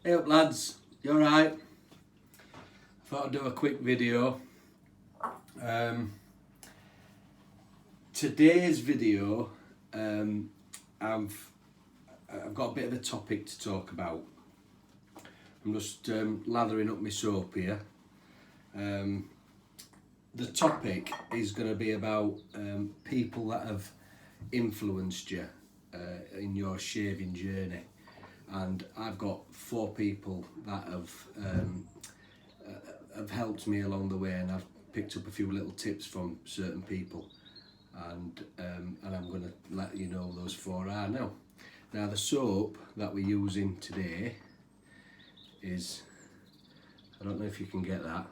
Hey up lads, you alright? Thought I'd do a quick video. Today's video, I've got a bit of a topic to talk about. I'm just lathering up my soap here. The topic is going to be about people that have influenced you in your shaving journey. And I've got 4 people that have helped me along the way, and I've picked up a few little tips from certain people, and I'm going to let you know those 4 are now. Now the soap that we're using today is, I don't know if you can get that,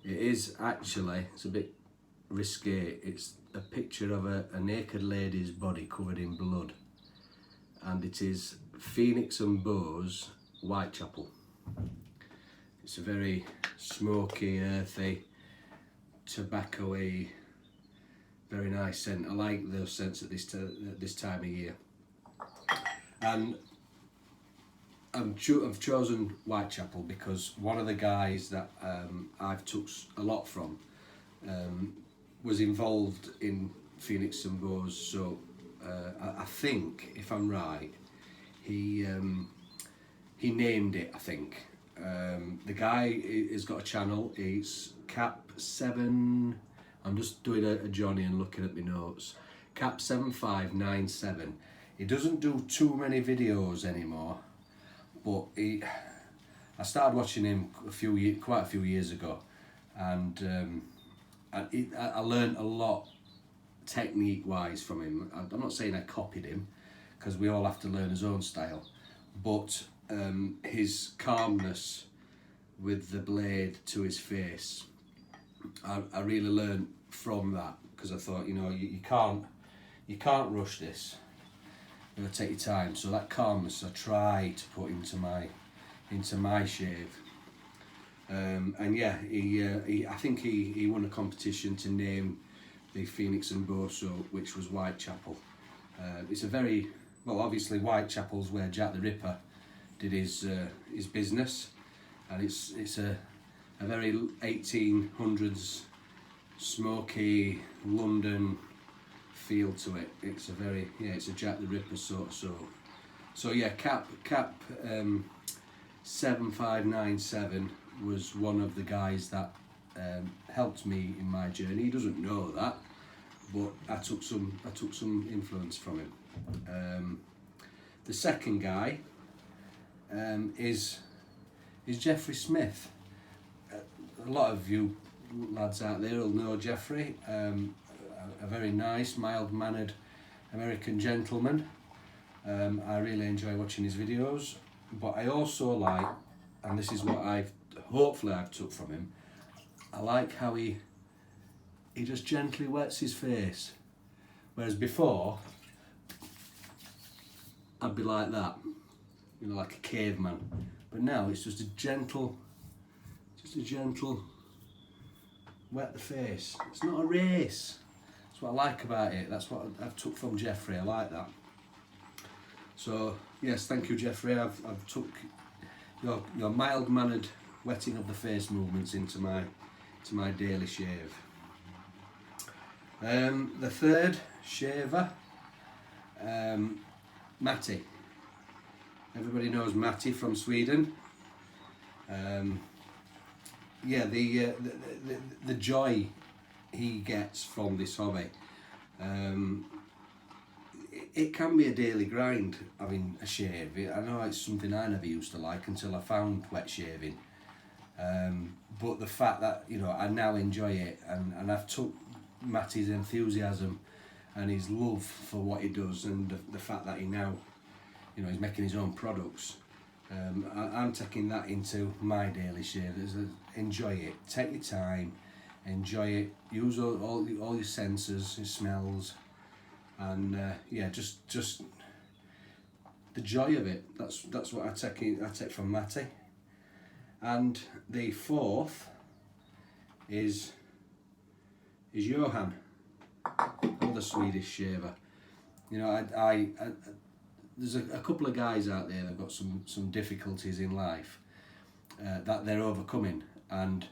it is actually, it's a bit risque, it's a picture of a naked lady's body covered in blood, and it is Phoenix and Bows Whitechapel. It's a very smoky, earthy, tobacco-y, very nice scent. I like those scents at this time of year. And I've chosen Whitechapel because one of the guys that I've took a lot from was involved in Phoenix and Bows, so I think, if I'm right, he named it, I think. The guy has got a channel, it's Cap7, I'm just doing a Johnny and looking at my notes, Cap7597. He doesn't do too many videos anymore, but I started watching him quite a few years ago, and I learned a lot technique wise from him. I'm not saying I copied him, because we all have to learn his own style, but his calmness with the blade to his face, I really learned from that, because I thought, you know, you can't rush this. You're gonna take your time. So that calmness I try to put into my shave. And yeah, I think he won a competition to name the Phoenix and Bows soap, which was Whitechapel. It's a very, well, obviously Whitechapel's where Jack the Ripper did his business, and it's a very 1800s smoky London feel to it. It's a very, yeah, it's a Jack the Ripper sort of soap. So yeah, Cap 7597 was one of the guys that helped me in my journey. He doesn't know that, but I took some influence from him. The second guy is Jeffrey Smith. A lot of you lads out there will know Jeffrey. A very nice, mild-mannered American gentleman. I really enjoy watching his videos, but I also like, and this is what I've took from him, I like how he just gently wets his face, whereas before I'd be like that, you know, like a caveman, but now it's just a gentle wet the face. It's not a race. That's what I like about it. That's what I've took from Jeffrey. I like that. So yes, thank you, Jeffrey. I've took your mild-mannered wetting of the face movements into my daily shave. The third shaver, Matti. Everybody knows Matti from Sweden. Yeah, the joy he gets from this hobby. It can be a daily grind having a shave. I know it's something I never used to like until I found wet shaving. But the fact that, you know, I now enjoy it, and I've took Matty's enthusiasm and his love for what he does, and the fact that he now, you know, he's making his own products. I'm taking that into my daily shave. Enjoy it. Take your time. Enjoy it. Use all your senses, your smells, and yeah, just the joy of it. That's what I take from Matti. And the fourth is Johan, another Swedish shaver. You know, there's a couple of guys out there that've got some difficulties in life that they're overcoming, and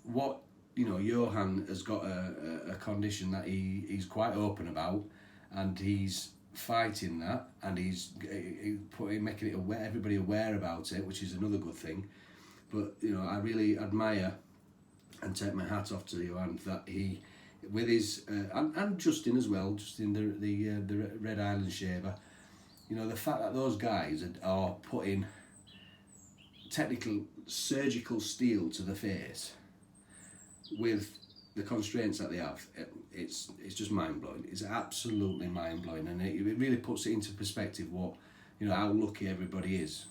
what Johan has got a condition that he's quite open about, and he's fighting that, and he's making it everybody aware about it, which is another good thing. But I really admire and take my hat off to Johan that he, with his and Justin as well, Justin the Red Island shaver, the fact that those guys are putting technical surgical steel to the face with the constraints that they have, it's just mind-blowing. It's absolutely mind-blowing, and it really puts it into perspective what how lucky everybody is.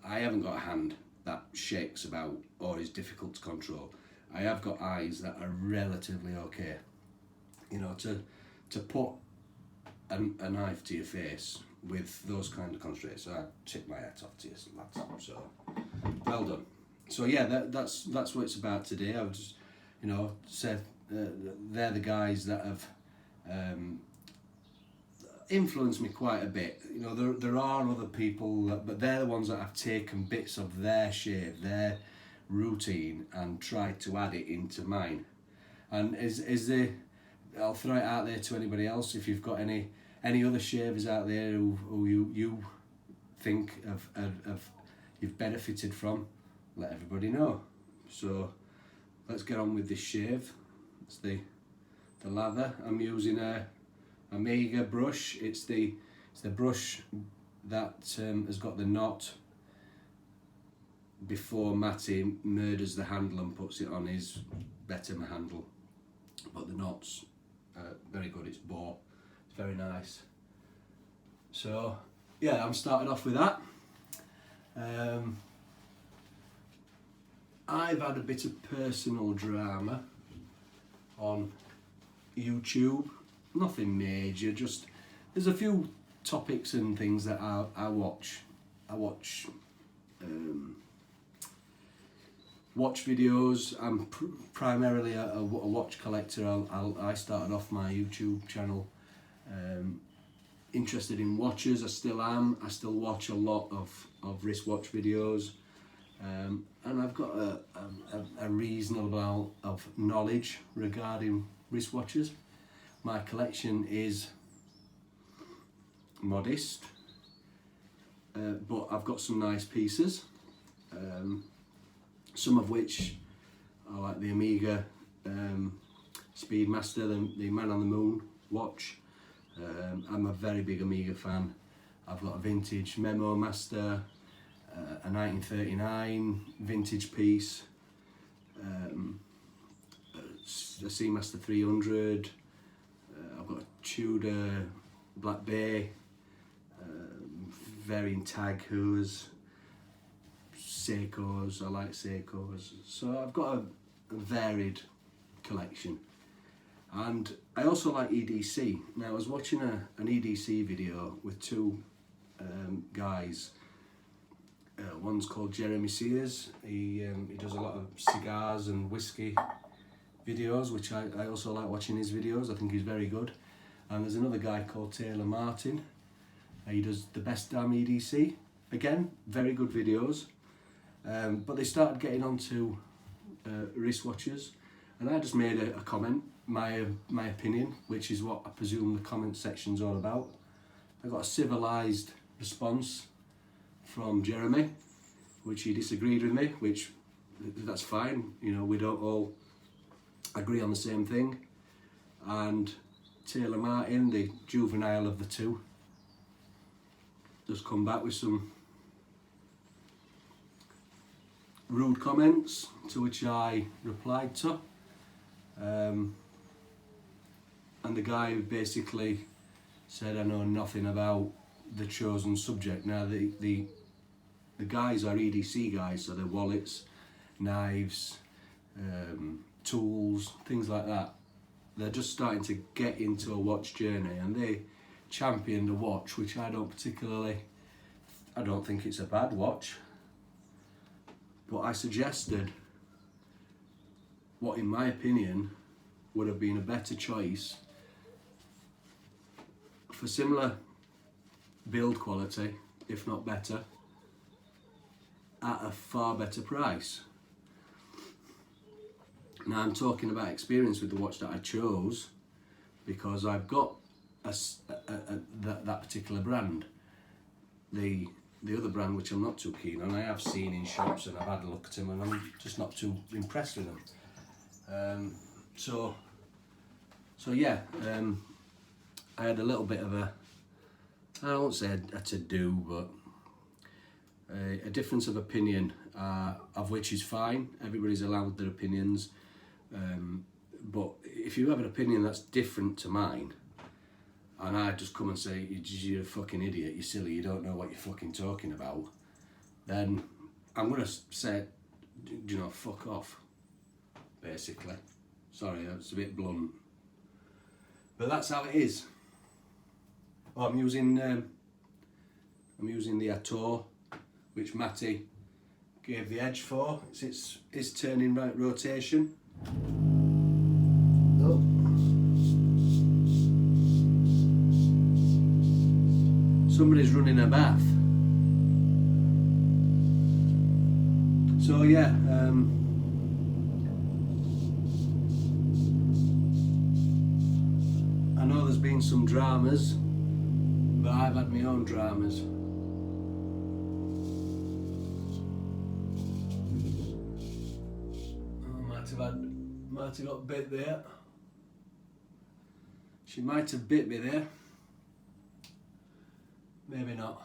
I haven't got a hand that shakes about or is difficult to control. I have got eyes that are relatively okay. To put a knife to your face with those kind of constraints, I tip my hat off to you, lads. So well done. So yeah, that's what it's about today. I've just said they're the guys that have influenced me quite a bit. There are other people but they're the ones that have taken bits of their shave, their routine, and tried to add it into mine. And I'll throw it out there to anybody else. If you've got any other shavers out there who you think you've benefited from, let everybody know. So let's get on with this shave. It's the lather. I'm using a Omega brush. It's the brush that has got the knot before Matty murders the handle and puts it on his Betterman handle. But the knot's very good. It's boar. It's very nice. So yeah, I'm starting off with that. I've had a bit of personal drama on YouTube. Nothing major, just there's a few topics and things that I watch. I watch videos. I'm primarily a watch collector. I started off my YouTube channel interested in watches. I still am. I still watch a lot of wristwatch videos, and I've got a reasonable amount of knowledge regarding wristwatches. My collection is modest, but I've got some nice pieces, some of which are like the Omega Speedmaster, the Man on the Moon watch. I'm a very big Omega fan. I've got a vintage Memo Master, a 1939 vintage piece, a Seamaster 300, I've got a Tudor Black Bay, varying tag hooers, Seikos. I like Seikos. So I've got a varied collection. And I also like EDC. Now I was watching an EDC video with two guys. One's called Jeremy Sears. He does a lot of cigars and whiskey videos, which I also like watching his videos. I think he's very good. And there's another guy called Taylor Martin. He does the Best Damn EDC. Again, very good videos. But they started getting onto wristwatches, and I just made a comment, my opinion, which is what I presume the comment section's all about. I got a civilised response from Jeremy, which he disagreed with me, which that's fine. We don't all agree on the same thing. And Taylor Martin, the juvenile of the two, just come back with some rude comments, to which I replied to. And the guy basically said, I know nothing about the chosen subject. Now the guys are EDC guys, so they're wallets, knives, tools, things like that. They're just starting to get into a watch journey, and they championed a watch which I don't think it's a bad watch, but I suggested what in my opinion would have been a better choice for similar build quality, if not better, at a far better price. Now I'm talking about experience with the watch that I chose, because I've got that particular brand. The other brand, which I'm not too keen on, I have seen in shops and I've had a look at them and I'm just not too impressed with them. So yeah, I had a little bit of I won't say a to-do, but a difference of opinion, of which is fine. Everybody's allowed their opinions, but if you have an opinion that's different to mine, and I just come and say, you're a fucking idiot, you're silly, you don't know what you're fucking talking about, then I'm going to say, you know, fuck off, basically. Sorry, that's a bit blunt. But that's how it is. Oh, I'm using the Atour, which Matty gave the edge for. It's turning right rotation. Oh. Somebody's running a bath. So yeah, I know there's been some dramas, but I've had my own dramas. Oh, might have got bit there. She might have bit me there. Maybe not.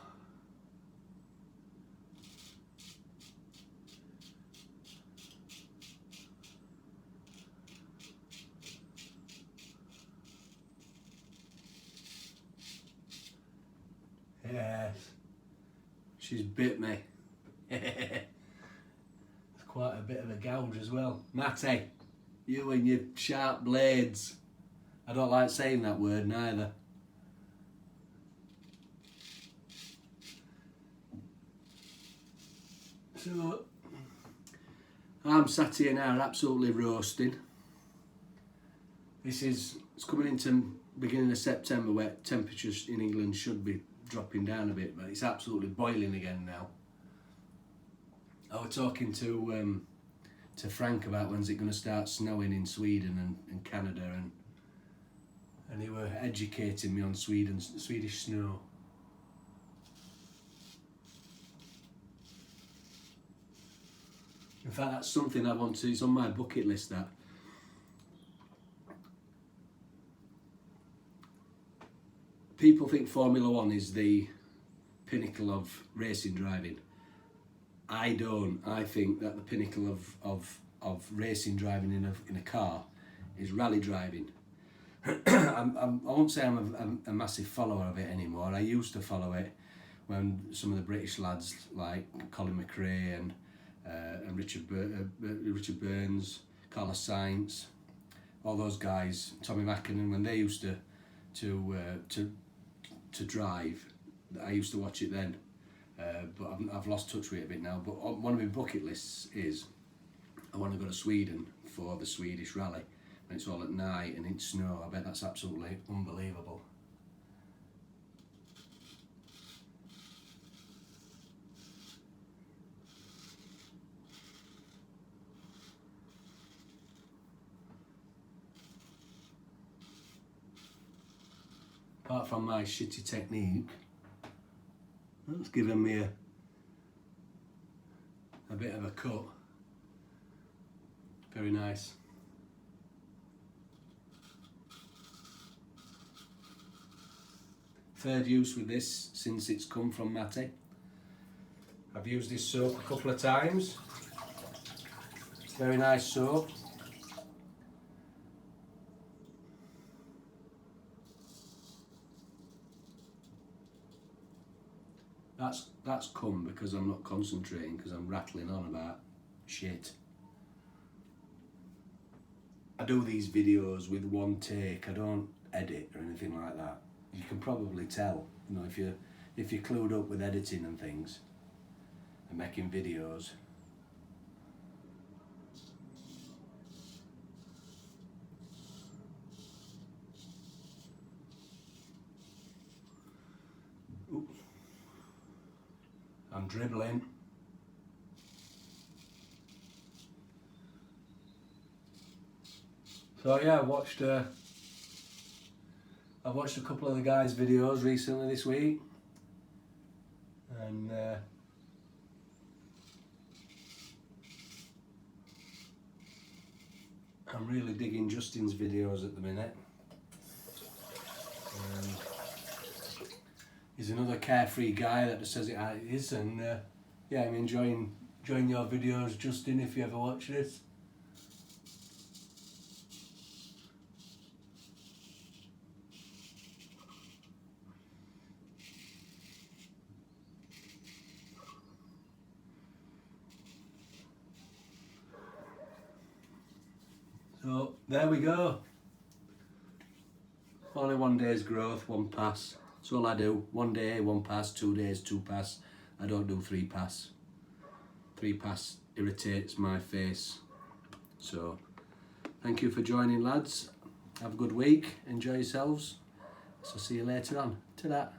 Yes, she's bit me. It's quite a bit of a gouge as well. Matty, you and your sharp blades. I don't like saying that word neither. So, I'm sat here now absolutely roasting. It's coming into beginning of September where temperatures in England should be dropping down a bit, but it's absolutely boiling again now. I was talking to Frank about when's it going to start snowing in Sweden and Canada, and he were educating me on Swedish snow. In fact, that's something I want to, it's on my bucket list, that. People think Formula One is the pinnacle of racing driving. I don't. I think that the pinnacle of racing driving in a car is rally driving. I won't say I'm a massive follower of it anymore. I used to follow it when some of the British lads like Colin McRae and Richard Burns, Carlos Sainz, all those guys, Tommy Mackinnon, when they used to drive, I used to watch it then. But I've lost touch with it a bit now. But one of my bucket lists is I want to go to Sweden for the Swedish rally, and it's all at night and in snow. I bet that's absolutely unbelievable. Apart from my shitty technique, that's given me a bit of a cut. Very nice. Third use with this since it's come from Matty. I've used this soap a couple of times. Very nice soap. That's come because I'm not concentrating, because I'm rattling on about shit. I do these videos with one take. I don't edit or anything like that. You can probably tell, you know, if you're clued up with editing and things and making videos. Ooh. I'm dribbling. So yeah, I've watched a couple of the guys' videos recently this week, and I'm really digging Justin's videos at the minute. He's another carefree guy that just says it how it is, and yeah, I'm enjoying your videos, Justin, if you ever watch this. So there we go. Only one day's growth, one pass. That's all I do. 1 day, 1 pass, 2 days, 2 pass. I don't do 3 pass. 3 pass irritates my face. So thank you for joining, lads. Have a good week. Enjoy yourselves. So see you later on. Ta-da.